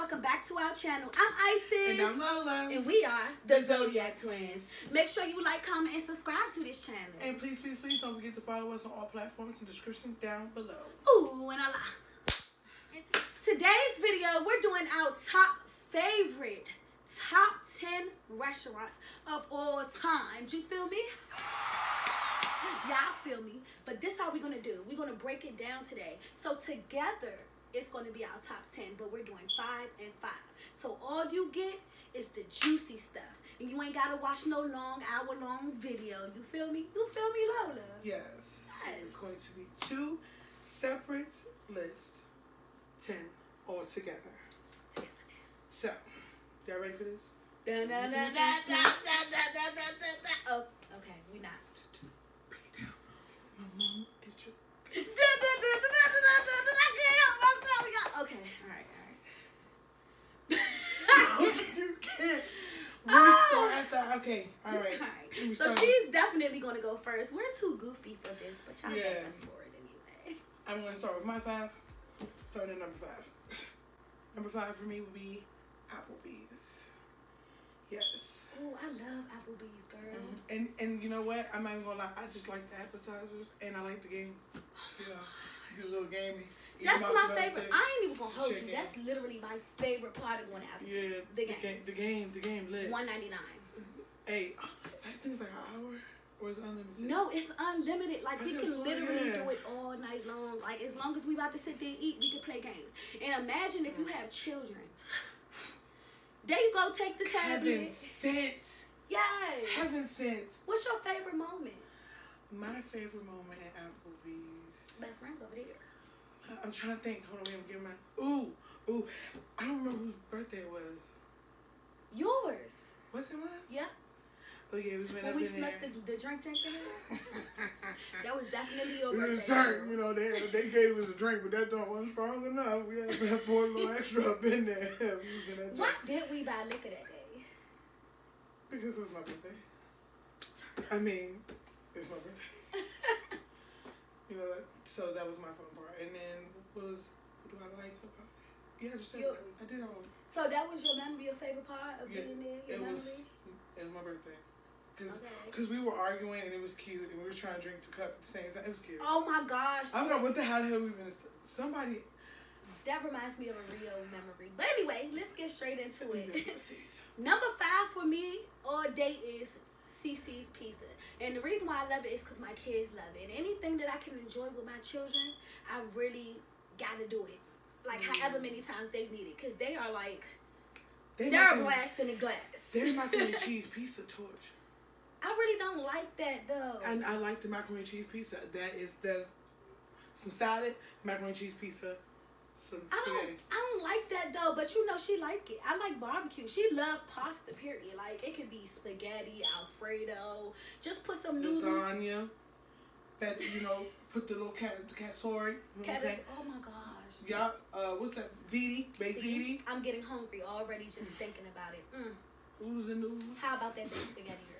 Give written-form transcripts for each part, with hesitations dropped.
welcome back to our channel. I'm Isis. And I'm Lola. And we are the Zodiac Twins. Make sure you like, comment, and subscribe to this channel. And please, please, please don't forget to follow us on all platforms in the description down below. Ooh, and Allah. Today's video, we're doing our top 10 restaurants of all time. You feel me? Y'all feel me? But this how we're going to do. We're going to break it down today. So together, it's going to be our top 10, but we're doing 5 and 5. So all you get is the juicy stuff. And you ain't got to watch no long, hour-long video. You feel me? You feel me, Lola? Yes. So it's going to be 2 separate lists, 10 all together. So, y'all ready for this? Oh, okay, we not. Break it down. My mom, it's your... Okay, alright. You can't restart at that. Okay, alright. So she's definitely going to go first. We're too goofy for this, but y'all get us for it anyway. I'm going to start with my 5. Starting at number 5. Number 5 for me would be Applebee's. Yes. Oh, I love Applebee's, girl. And you know what? I'm not even gonna lie. I just like the appetizers and I like the game. You know, just a little gamey. That's my favorite. I ain't even gonna hold you. That's literally my favorite part of going to Applebee's. Yeah, the game lit. $1.99. Hey, I think it's like an hour. Or is it unlimited? No, it's unlimited. Like, we can literally do it all night long. Like, as long as we about to sit there and eat, we can play games. And imagine if you have children. There you go, take the tablet. Heaven sent. Yes. Heaven sent. What's your favorite moment? My favorite moment at Applebee's. Best friends over there. I'm trying to think. Hold on, wait, I'm getting my... Ooh. I don't remember whose birthday it was. Yours. Was it mine? Yep. Oh yeah, we went when up we in snuck there. the drink in there. That was definitely your birthday. It was drink, you know, they gave us a drink, but that don't wasn't strong enough. We had to pour a little extra up in there. Why did we buy liquor that day? Because it was my birthday. I mean, it's my birthday. You know, so that was my fun part. And then what do I like about it? Yeah, just said that. I did all. So that was your memory, your favorite part of being there? Your memory? It was my birthday. Because we were arguing and it was cute and we were trying to drink the cup at the same time. It was cute. Oh my gosh. I'm like, what the hell have we been... Somebody... That reminds me of a real memory. But anyway, let's get straight into it. Number 5 for me all day is Cece's Pizza. And the reason why I love it is because my kids love it. Anything that I can enjoy with my children, I really got to do it. Like, however many times they need it. Because they are like... They're a blast in the glass. Their macaroni and cheese pizza torch. I really don't like that though. And I like the macaroni and cheese pizza. There's some salad, macaroni and cheese pizza, some spaghetti. I don't like that though, but you know she like it. I like barbecue. She loves pasta, period. Like, it could be spaghetti, Alfredo. Just put some noodles. Lasagna. That, you know, put the little cacciatore. Oh my gosh. Yeah, what's that? Ziti, baked ziti. I'm getting hungry already just thinking about it. Oodles and noodles. How about that baked spaghetti, girl?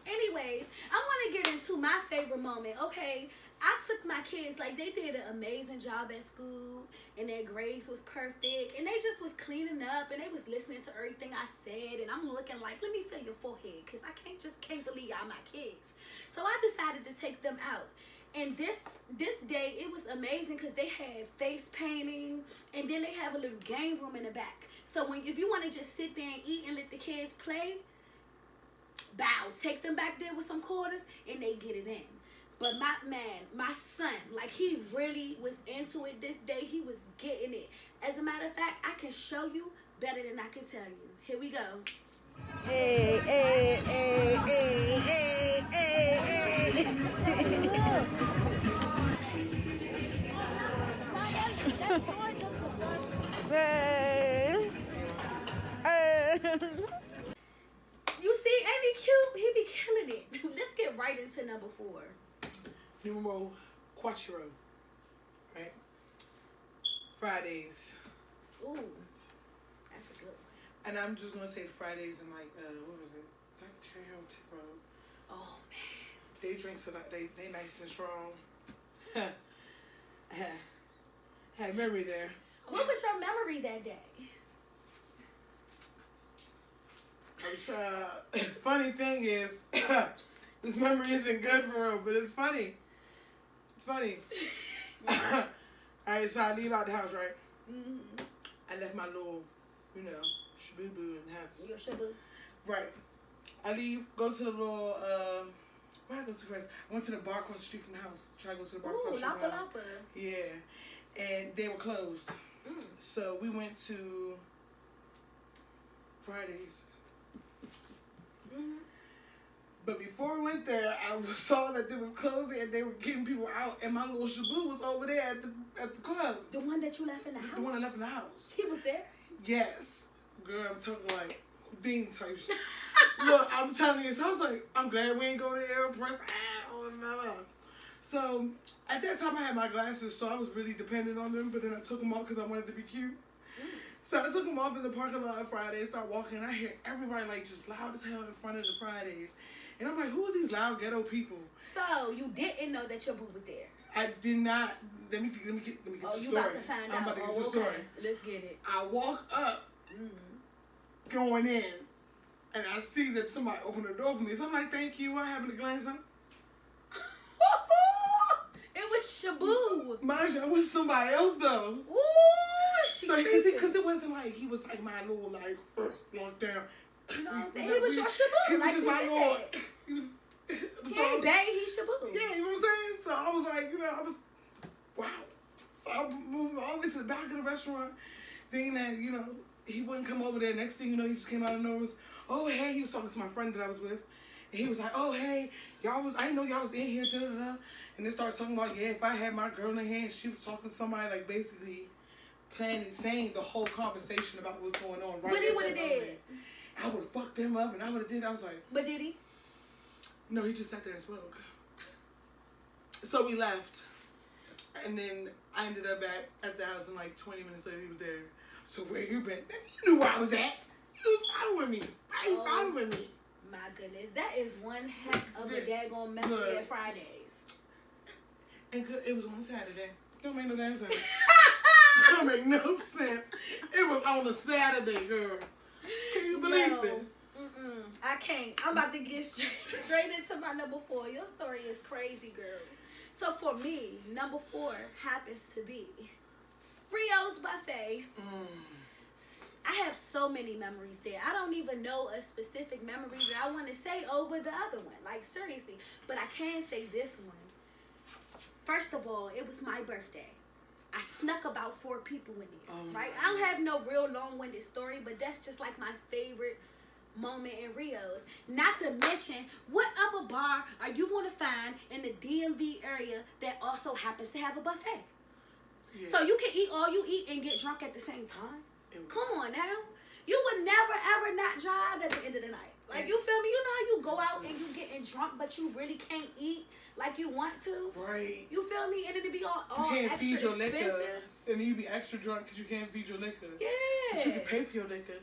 Anyways, I want to get into my favorite moment. Okay, I took my kids, like, they did an amazing job at school, and their grades was perfect, and they just was cleaning up, and they was listening to everything I said, and I'm looking like, let me feel your forehead, because I can't believe y'all my kids. So I decided to take them out. And this day, it was amazing because they had face painting, and then they have a little game room in the back. So if you want to just sit there and eat and let the kids play, take them back there with some quarters, and they get it in. But my son, like, he really was into it this day. He was getting it. As a matter of fact, I can show you better than I can tell you. Here we go. Hey. You see, ain't he cute? He be killing it. Let's get right into number 4. Numero 4. Right? Fridays. Ooh, that's a good one. And I'm just gonna say Fridays and like what was it? Like Cherry Hill Tip Road. Oh man. They drink so that they nice and strong. Had memory there. What was your memory that day? Funny thing is, this memory isn't good for real, but it's funny. It's funny. Alright, so I leave out the house, right? Mm-hmm. I left my little, shaboo-boo in the house. Your shaboo? Right. I leave, go to the little, where I go to first? I went to the bar across the street from the house. Try to go to the bar across the street from the house. Yeah. And they were closed. Mm. So we went to Fridays. Mm-hmm. But before we went there, I saw that they was closing and they were getting people out, and my little shaboo was over there at the club. The one that you left in the house? The one I left in the house. He was there? Yes. Girl, I'm talking like Houdini type shit. Look, I'm telling you, so I was like, I'm glad we ain't going to the Aeropress. So, at that time, I had my glasses, so I was really dependent on them, but then I took them off because I wanted to be cute. So I took them off in the parking lot on Friday, start walking, and I hear everybody like just loud as hell in front of the Fridays. And I'm like, who are these loud ghetto people? So, you didn't know that your boo was there? I did not. Let me get the story. Oh, you about to find out. I'm about to get the story. Let's get it. I walk up, going in, and I see that somebody opened the door for me. So I'm like, thank you. I happened to glance up. It was Shaboo. Mind you, it was somebody else though. Ooh, so because it wasn't like he was like my little like walk down. You know what I'm saying? He was your Shaboo. He was like just my little. He was. He ain't bang, he's Shaboo. Yeah, you know what I'm saying? So I was like, I was, wow. So I moved all the way to the back of the restaurant, thinking that, he wouldn't come over there. Next thing you know, he just came out of nowhere. Oh, hey, he was talking to my friend that I was with. And he was like, oh, hey, I didn't know y'all was in here, da-da-da. And they started talking about, if I had my girl in hand, she was talking to somebody, like, basically saying the whole conversation about what's going on. Right. What he would have did? I would have fucked them up, and I would have did. I was like. But did he? No, he just sat there and spoke. So we left. And then I ended up at the house, and like 20 minutes later, he was there. So where you been? You knew where I was at. You was following me. Why you following me? My goodness. That is one heck of a daggone memory of Fridays. And it was on a Saturday. Don't make no damn sense. Don't make no sense. It was on a Saturday, girl. Can you believe it? I can't. I'm about to get straight into my number 4. Your story is crazy, girl. So for me, number 4 happens to be Rio's Buffet. I have so many memories there. I don't even know a specific memory that I want to say over the other one. Like, seriously. But I can say this one. First of all, it was my birthday. I snuck about 4 people in there, right? I don't have no real long-winded story, but that's just like my favorite moment in Rio's. Not to mention, what other bar are you going to find in the DMV area that also happens to have a buffet? Yeah. So you can eat all you eat and get drunk at the same time? Come on now. You would never, ever not drive at the end of the night. Like, you feel me? You know how you go out and you getting drunk, but you really can't eat like you want to? Right. You feel me? And it'd be all you can't extra feed your expensive. Liquor. And then you be extra drunk because you can't feed your liquor. Yeah. But you can pay for your liquor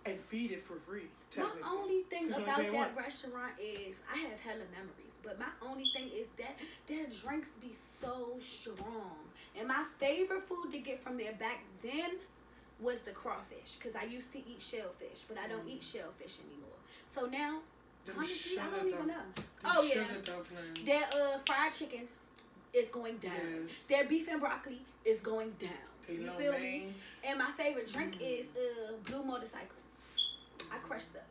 and feed it for free. My only thing about that restaurant is I have hella memories, but my only thing is that their drinks be so strong. And my favorite food to get from there back then was the crawfish, because I used to eat shellfish, but I don't eat shellfish anymore. So now, honestly, I don't even know. Oh yeah, their fried chicken is going down. Yes. Their beef and broccoli is going down. You feel me? And my favorite drink is Blue Motorcycle. I crush those.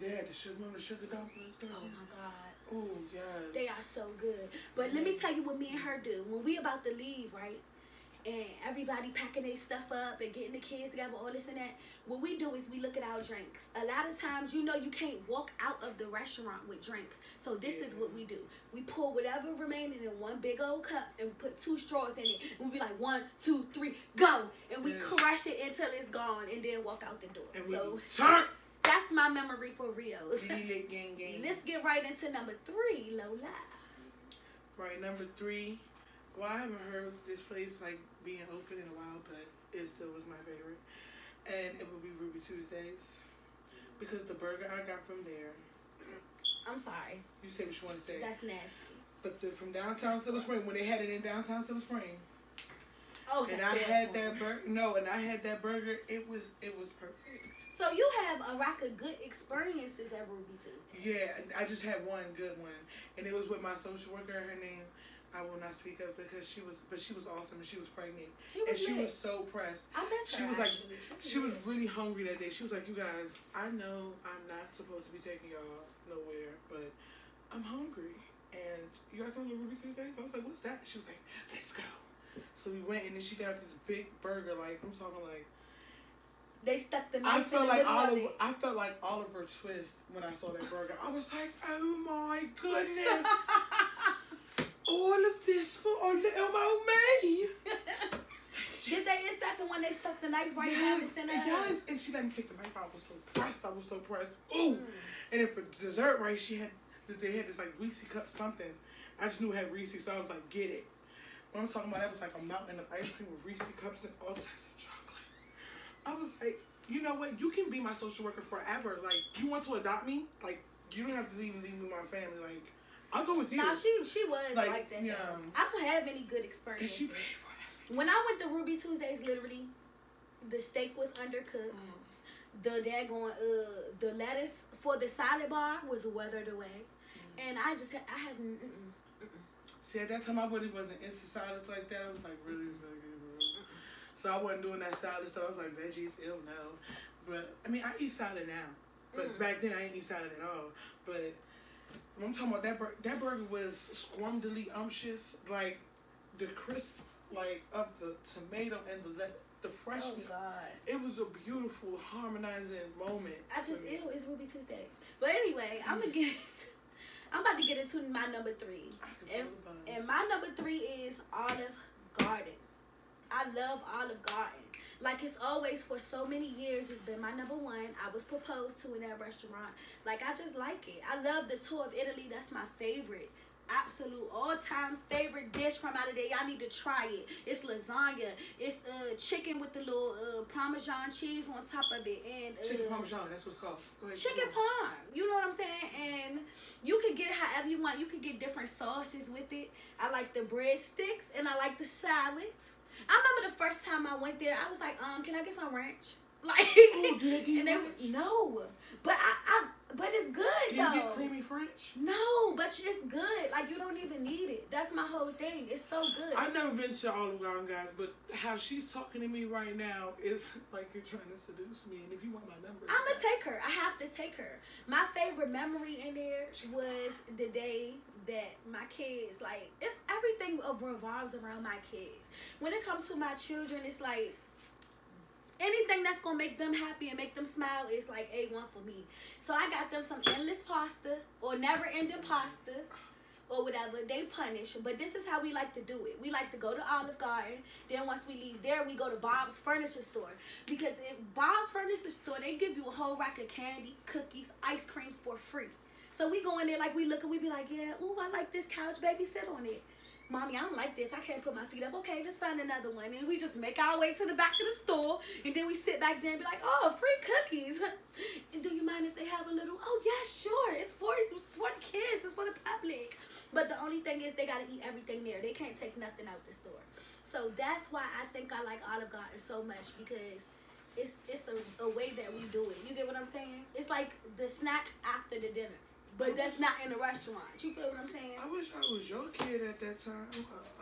Yeah, the sugar dumplings. Oh my God. Oh yes. They are so good. But let me tell you what me and her do. When we about to leave, right? And everybody packing their stuff up and getting the kids together, all this and that. What we do is we look at our drinks. A lot of times, you can't walk out of the restaurant with drinks. So this is what we do. We pour whatever remaining in one big old cup and put 2 straws in it. And we be like, 1, 2, 3, go. And we crush it until it's gone and then walk out the door. And so turn. That's my memory for Rio's. Gang. Let's get right into number 3, Lola. Right, number 3. Well, I haven't heard this place like being open in a while, but it still was my favorite. And it would be Ruby Tuesdays. Because the burger I got from there. I'm sorry. You say what you want to say. That's nasty. But from downtown Silver Spring, when they had it in downtown Silver Spring, Oh, and I had that burger. No, and I had that burger. It was perfect. So you have a rack of good experiences at Ruby Tuesday. Yeah, I just had one good one, and it was with my social worker. Her name, I will not speak of because she was awesome and she was pregnant. She was so pressed. I missed her. She was really hungry that day. She was like, "You guys, I know I'm not supposed to be taking y'all nowhere, but I'm hungry, and you guys want to go to Ruby Tuesdays?" I was like, "What's that?" She was like, "Let's go." So we went, and then she got this big burger. Like, I'm talking like. They stuck the knife I felt like Oliver Twist when I saw that burger. I was like, oh my goodness. All of this for a little old me. Is that the one they stuck the knife right in? Yes, and she let me take the knife out. I was so pressed. Ooh. And then for dessert, right, they had this like Reese cup something. I just knew it had Reese, so I was like, get it. What I'm talking about, that was like a mountain of ice cream with Reese cups and all types of chocolate. I was like, you know what? You can be my social worker forever. Like, you want to adopt me? Like, you don't have to leave me with my family. Like, I'll go with you. Nah, she was like that. Yeah. I don't have any good experiences. She paid for it. When I went to Ruby Tuesdays, literally, the steak was undercooked. The daggone the lettuce for the salad bar was weathered away, and I have. See, at that time I really wasn't into salads like that. I was like really. So I wasn't doing that salad stuff. I was like, veggies, ew, no. But, I mean, I eat salad now. But back then, I didn't eat salad at all. But when I'm talking about that burger was scrumdiddly-umptious. Like, the crisp, like, of the tomato and the freshness. Oh, God. It was a beautiful, harmonizing moment. It's Ruby Tuesdays. But anyway, I'm about to get into my number 3. And my number 3 is Olive Garden. I love Olive Garden. Like, it's always, for so many years, it's been my number 1. I was proposed to in that restaurant. Like, I just like it. I love the tour of Italy. That's my favorite. Absolute all-time favorite dish from out of there. Y'all need to try it. It's lasagna. It's chicken with the little Parmesan cheese on top of it. And chicken Parmesan, that's what it's called. Go ahead. Chicken parm. You know what I'm saying? And you can get it however you want. You can get different sauces with it. I like the breadsticks and I like the salads. I remember the first time I went there, I was like, can I get some ranch? Like, ooh, do they give you ranch? No, but but it's good though. Do you get creamy French? No, but it's good. Like, you don't even need it. That's my whole thing. It's so good. I've never been to Olive Garden, guys, but how she's talking to me right now is like you're trying to seduce me. And if you want my number, I'm gonna take her. I have to take her. My favorite memory in there was the day that my kids, like, it's everything revolves around my kids. When it comes to my children, it's like anything that's gonna make them happy and make them smile is like A1 for me. So I got them some endless pasta or never ending pasta or whatever. They punish, but this is how we like to do it. We like to go to Olive Garden. Then once we leave there, we go to Bob's Furniture Store, because in Bob's Furniture Store, they give you a whole rack of candy, cookies, ice cream for free. So we go in there, like, we look and we be like, yeah, ooh, I like this couch, baby, sit on it. Mommy, I don't like this. I can't put my feet up. Okay, let's find another one. And we just make our way to the back of the store. And then we sit back there and be like, oh, free cookies. And do you mind if they have a little? Oh, yeah, sure. It's for the kids. It's for the public. But the only thing is they got to eat everything there. They can't take nothing out the store. So that's why I think I like Olive Garden so much, because it's a way that we do it. You get what I'm saying? It's like the snack after the dinner. But that's not in a restaurant. You feel what I'm saying? I wish I was your kid at that time.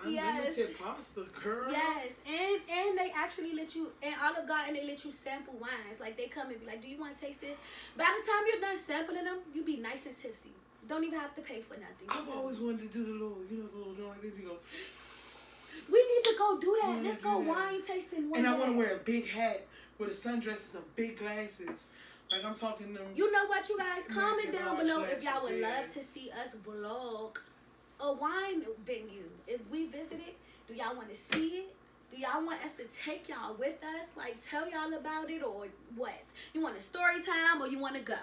Yes. Unlimited pasta, girl. Yes, and they actually let you, in Olive Garden, they let you sample wines. Like, they come and be like, do you want to taste this? By the time you're done sampling them, you be nice and tipsy. Don't even have to pay for nothing. I've always wanted to do the little, the little joint like this. You go. We need to go do that. Let's go wine tasting one day. And I want to wear a big hat with a sundresses and big glasses. Like, I'm talking them. You know what, you guys? Comment down below if y'all would love to see us vlog a wine venue. If we visit it, do y'all want to see it? Do y'all want us to take y'all with us? Like, tell y'all about it, or what? You want a story time, or you want to go?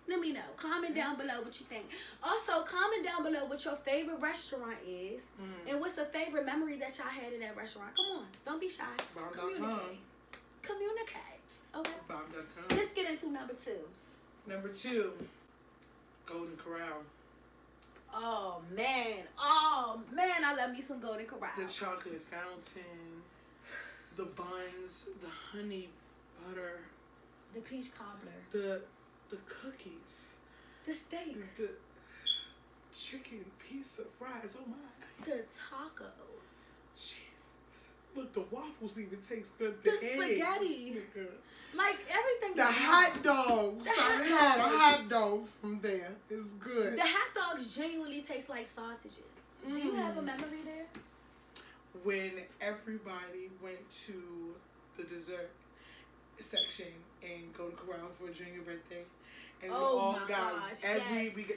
Let me know. Comment down below what you think. Also, comment down below what your favorite restaurant is, and what's a favorite memory that y'all had in that restaurant. Come on. Don't be shy. Communicate. Communicate. Okay. Bomb.com. Let's get into number 2. Number 2, Golden Corral. Oh man, I love me some Golden Corral. The chocolate fountain. the buns, the honey butter, the peach cobbler, the cookies, the steak, the chicken pizza fries. Oh my! The tacos. Jeez. Look, the waffles even taste good. The spaghetti. Like everything. The hot dogs. The hot dogs from there. It's good. The hot dogs genuinely taste like sausages. Do you have a memory there? When everybody went to the dessert section in Golden Corral for a junior birthday, and we all got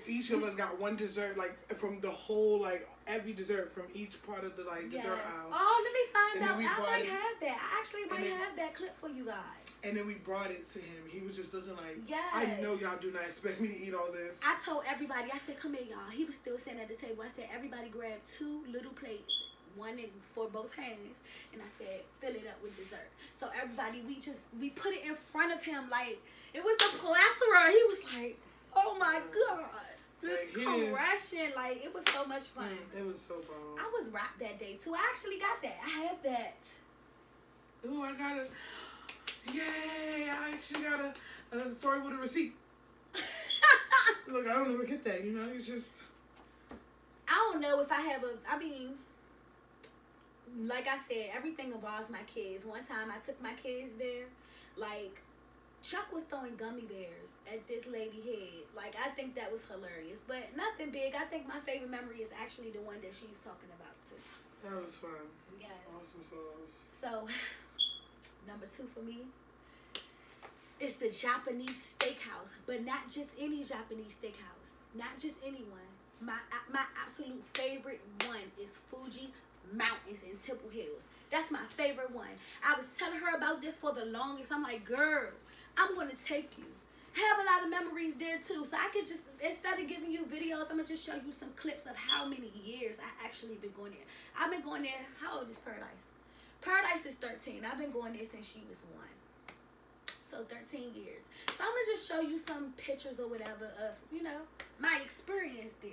each of us got one dessert, like from the whole, like every dessert from each part of the dessert aisle. Oh, let me find out. I might have that. I actually might have that clip for you guys. And then we brought it to him. He was just looking like, yes. I know y'all do not expect me to eat all this. I told everybody, I said, come here, y'all. He was still sitting at the table. I said, everybody grab 2 little plates. One for both hands. And I said, fill it up with dessert. So everybody, we put it in front of him like, it was a plethora. He was like, oh my God. Just crushing. Like, it was so much fun. It was so fun. I was wrapped that day, too. I actually got that. I have that. Ooh, I got it. Yay! I actually got a story with a receipt. Look, I don't ever get that, you know? It's just... I don't know if I have I mean, like I said, everything involves my kids. One time I took my kids there, like, Chuck was throwing gummy bears at this lady's head. Like, I think that was hilarious. But nothing big. I think my favorite memory is actually the one that she's talking about, too. That was fun. Yes. Awesome sauce. So... Number 2 for me is the Japanese steakhouse, but not just any Japanese steakhouse, not just anyone. My absolute favorite one is Fuji Mountains in Temple Hills. That's my favorite one. I was telling her about this for the longest. I'm like, girl, I'm gonna take you. I have a lot of memories there too, so I could just, instead of giving you videos, I'm gonna just show you some clips of how many years I actually been going there. I've been going there. How old is Paradise? Paradise is 13. I've been going there since she was 1. So 13 years. So I'm going to just show you some pictures or whatever of, you know, my experience there.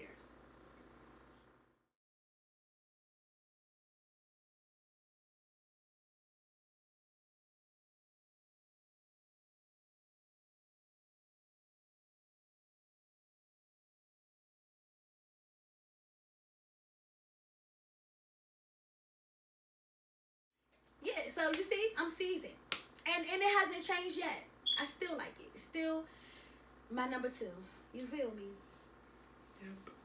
Yeah, so you see, I'm seasoned. And it hasn't changed yet. I still like it. It's still my number 2. You feel me? Yep.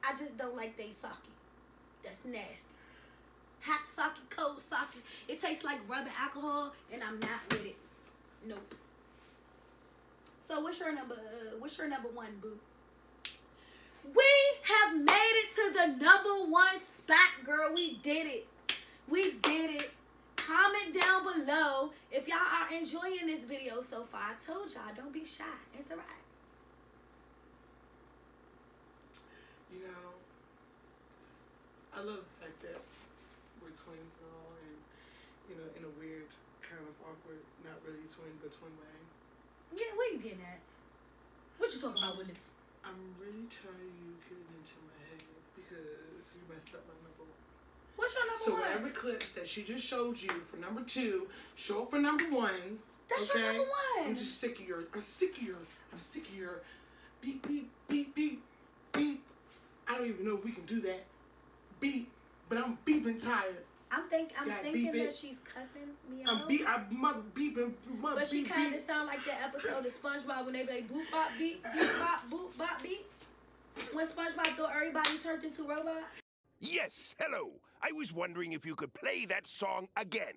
I just don't like they sake. That's nasty. Hot sake, cold sake. It tastes like rubbing alcohol, and I'm not with it. Nope. So what's your number 1, boo? We have made it to the number 1 spot, girl. We did it. We did it. Comment down below if y'all are enjoying this video so far. I told y'all, don't be shy. It's alright. You know, I love the fact that we're twins and all, and, you know, in a weird, kind of awkward, not really twin, but twin way. Yeah, where you getting at? What you talking about, Willis? I'm really tired of you getting into my head because you messed up my number 1. What's your number 1? So whatever clips that she just showed you for number 2, show up for number 1. That's okay? your number 1. I'm just sick of your. I'm sick of your. Beep beep beep beep beep. I don't even know if we can do that. Beep, but I'm beeping tired. I'm thinking that she's cussing me out. I'm mother beeping. But she kind of sound like that episode of SpongeBob when they be like boop bop beep, beep bop boop bop beep. When SpongeBob thought everybody turned into robot. Yes, hello. I was wondering if you could play that song again.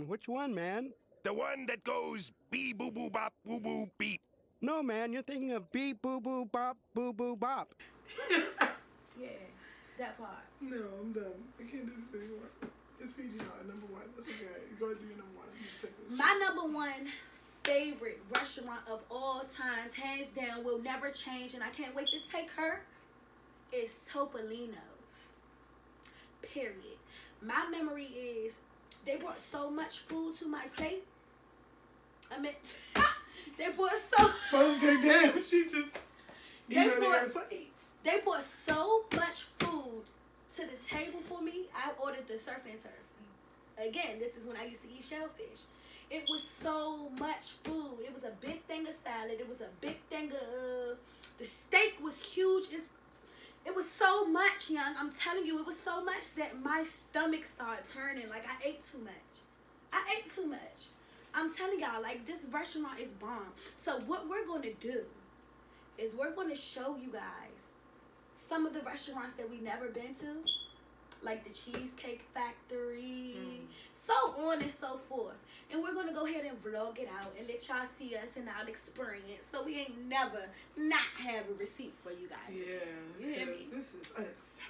Which one, man? The one that goes bee boo boo bop boo boo beep. No, man, you're thinking of beep boo boo bop boo boo bop. Yeah, that part. No, I'm done. I can't do this anymore. It's Fiji hot, number 1. That's okay. Go ahead and do your number 1. I'm just sick of this. My number 1 favorite restaurant of all times, hands down, will never change, and I can't wait to take her, is Topolino's. Period. My memory is they brought so much food to my plate. I mean, they brought so. I was like, damn, she just. They brought so much food to the table for me. I ordered the surf and turf. again, this is when I used to eat shellfish. It was so much food. It was a big thing of salad. It was a big thing of the steak was huge. It was so much, young. I'm telling you, it was so much that my stomach started turning. Like, I ate too much. I'm telling y'all, like, this restaurant is bomb. So what we're going to do is we're going to show you guys some of the restaurants that we never been to, like the Cheesecake Factory, so on and so forth. And we're going to go ahead and vlog it out and let y'all see us and our experience, so we ain't never not have a receipt for you guys. Yeah, you hear me? this is unacceptable.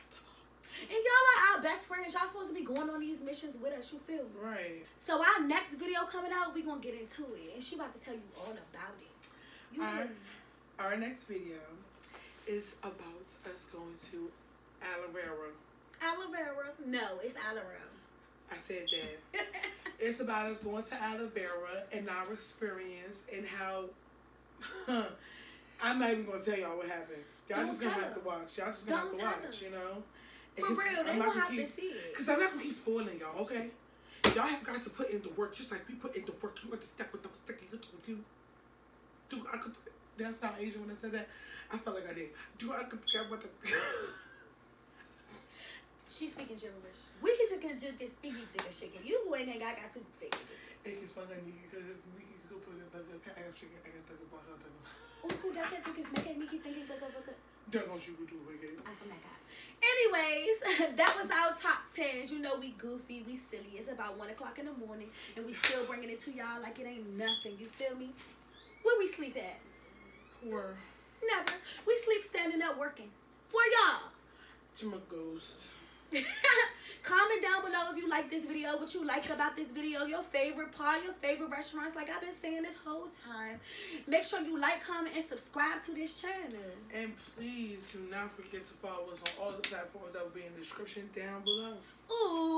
And y'all are our best friends. Y'all supposed to be going on these missions with us, you feel me? Right. So our next video coming out, we going to get into it. And she about to tell you all about it. You hear me? Our next video is about us going to Alavera. Alavera? No, it's Alavera. I said that. It's about us going to Alavera and our experience and how... I'm not even going to tell y'all what happened. Y'all just going to have to watch. Y'all just going to have to watch, you know? For real, they gonna have to see it. Because I'm not going to keep spoiling y'all, okay? Y'all have got to put in the work just like we put in the work. You want to step with the sticky. Did I sound Asian when I said that? I felt like I did. She's speaking gibberish. We can just get speaking to the chicken. You boy ain't got to fake it. It's funny because Mickey could put it like a kind of chicken. I can talk about her. Oh, that chicken is making Mickey thinking go. They're going to do it again. Oh my God. Anyways, that was our top 10s. You know, we goofy, we silly. It's about 1 o'clock in the morning, and we still bringing it to y'all like it ain't nothing. You feel me? Where we sleep at? Where? Never. We sleep standing up working. For y'all. To my ghost. Comment down below if you like this video, what you like about this video, your favorite part, your favorite restaurants, like I've been saying this whole time. Make sure you like, comment, and subscribe to this channel. And please do not forget to follow us on all the platforms that will be in the description down below. Ooh.